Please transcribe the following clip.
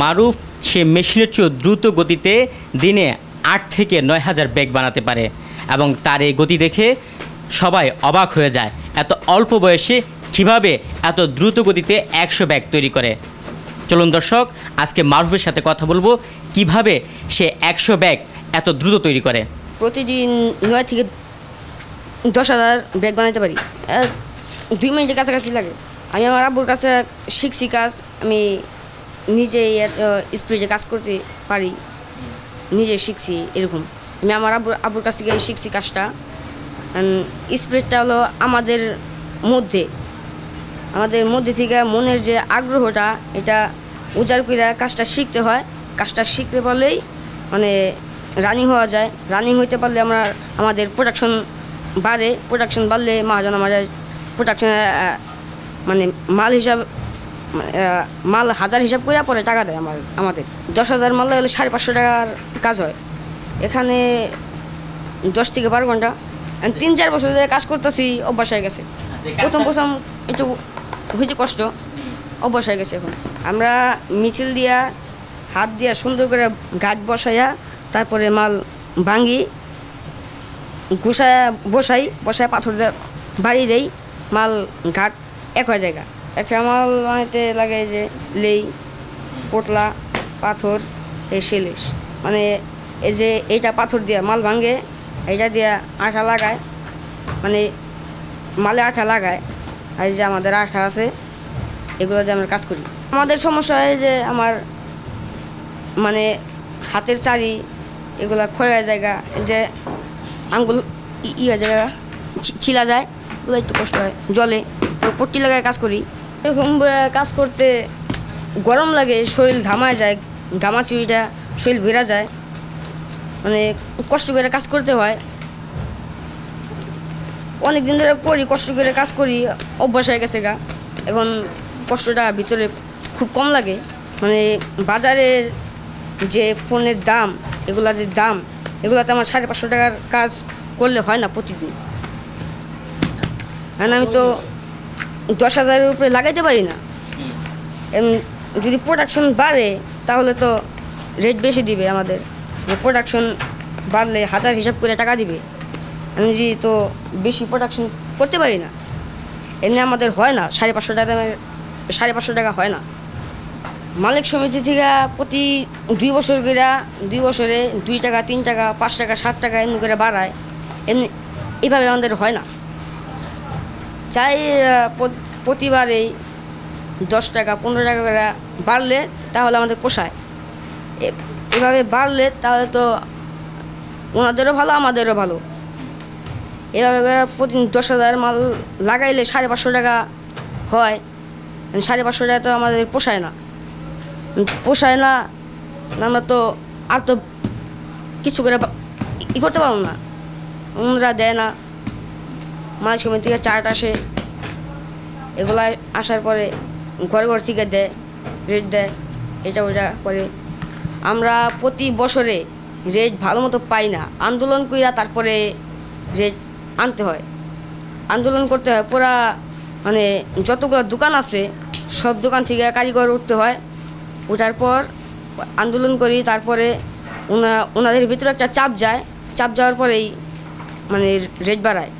মারুফ সে মেশিনের চেয়েও দ্রুত গতিতে দিনে 8 থেকে 9,000 ব্যাগ বানাতে পারে এবং তার এই গতি দেখে সবাই অবাক হয়ে যায়। এত অল্প বয়সে কিভাবে এত দ্রুত গতিতে 100 ব্যাগ তৈরি করে। চলুন দর্শক, আজকে মারুফের সাথে কথা বলবো কিভাবে সে 100 ব্যাগ এত দ্রুত তৈরি করে। প্রতিদিন 9 থেকে 10,000 ব্যাগ বানাতে পারি। 2 মিনিটের কাছাকাছি লাগে। আমি আমার আব্বুর কাছে শিখছি কাজ। আমি নিজেই স্পিডে কাজ করতে পারি, নিজে শিখছি এরকম। আমি আমার আব্বুর কাছ থেকে শিখছি কাজটা। স্পিডটা হলো আমাদের মধ্যে থেকে মনের যে আগ্রহটা, এটা উজাড় করে কাজটা শিখতে হয়। কাজটা শিখতে পারলেই মানে রানিং হওয়া যায়। রানিং হইতে পারলে আমাদের প্রোডাকশন বাড়ে। প্রোডাকশন বাড়লে মহাজন আমাদের প্রোডাকশনে মানে মাল হাজার হিসাব করে পরে টাকা দেয় আমাদের। 10,000 মাল হলে 550 টাকার কাজ হয়। এখানে 10 থেকে 12 ঘন্টা। 3-4 বছর ধরে কাজ করতেছি, অভ্যাস হয়ে গেছে। প্রথম একটু হয়েছে কষ্ট, অভ্যাস হয়ে গেছে। এখন আমরা মিছিল দিয়া হাত দিয়া সুন্দর করে গাছ বসাইয়া তারপরে মাল ভাঙি, বসায় পাথর দিয়ে বাড়ি দেই। মাল ঘাট এক হয় জায়গা। একটা মাল বানাইতে লাগে যে লেই, পোটলা, পাথর, এই শিলিশ। মানে এই যে এইটা পাথর দিয়া মাল ভাঙে, এইটা দিয়া আঠা লাগায়, মানে মালে আঠা লাগায়। আর যে আমাদের আঠা আছে, এগুলো দিয়ে আমরা কাজ করি। আমাদের সমস্যা হয় যে আমার মানে হাতের চারি এগুলা ক্ষয় হয়ে জায়গা, যে আঙ্গুল হয়ে জায়গা ছিলা যায়, এগুলো একটু কষ্ট হয়। জলে পট্টি লাগায় কাজ করি। এরকম কাজ করতে গরম লাগে, শরীর ঘামায় যায়, ঘামাচিটা শরীর ভেরা যায়। মানে কষ্ট করে কাজ করতে হয়। অনেক দিন ধরে করি, কষ্ট করে কাজ করি, অভ্যাস হয়ে গেছে গা। এখন কষ্টটা ভিতরে খুব কম লাগে। মানে বাজারের যে পণ্যের দাম, এগুলাতে আমার 550 টাকার কাজ করলে হয় না প্রতিদিন। কারণ আমি তো 10,000-এর উপরে লাগাইতে পারি না। যদি প্রোডাকশন বাড়ে তাহলে তো রেট বেশি দিবে আমাদের। প্রোডাকশন বাড়লে হাজার হিসাব করে টাকা দিবে। আমি যদি তো বেশি প্রোডাকশন করতে পারি না, এমনি আমাদের হয় না 550 টাকা হয় না। মালিক সমিতি থেকে প্রতি 2 বছর করে 2 বছরে 2 টাকা, 3 টাকা, 5 টাকা, 7 টাকা এমনি করে বাড়ায়। এমনি এইভাবে আমাদের হয় না। চাই প্রতিবারেই 10 টাকা, 15 টাকা করে বাড়লে তাহলে আমাদের পোষায়। এভাবে বাড়লে তাহলে তো ওনাদেরও ভালো, আমাদেরও ভালো। এভাবে প্রতিদিন 10,000 মাল লাগাইলে 550 টাকা হয়। 550 টাকা তো আমাদের পোষায় না। আমরা তো আর তো কিছু করে করতে পারবো না। ওনারা দেয় না। মালিক সমিতি থেকে চার্ট আসে, এগুলা আসার পরে ঘর থেকে দেয়, রেট দেয়, এটা ওটা করে। আমরা প্রতি বছরে রেট ভালো মতো পাই না। আন্দোলন কইরা তারপরে রেট আনতে হয়, আন্দোলন করতে হয়। পুরা মানে যতগুলো দোকান আছে সব দোকান থেকে কারিগর উঠতে হয়। ওঠার পর আন্দোলন করি, তারপরে ওনাদের ভিতরে একটা চাপ যায়। চাপ যাওয়ার পরেই মানে রেট বাড়ায়।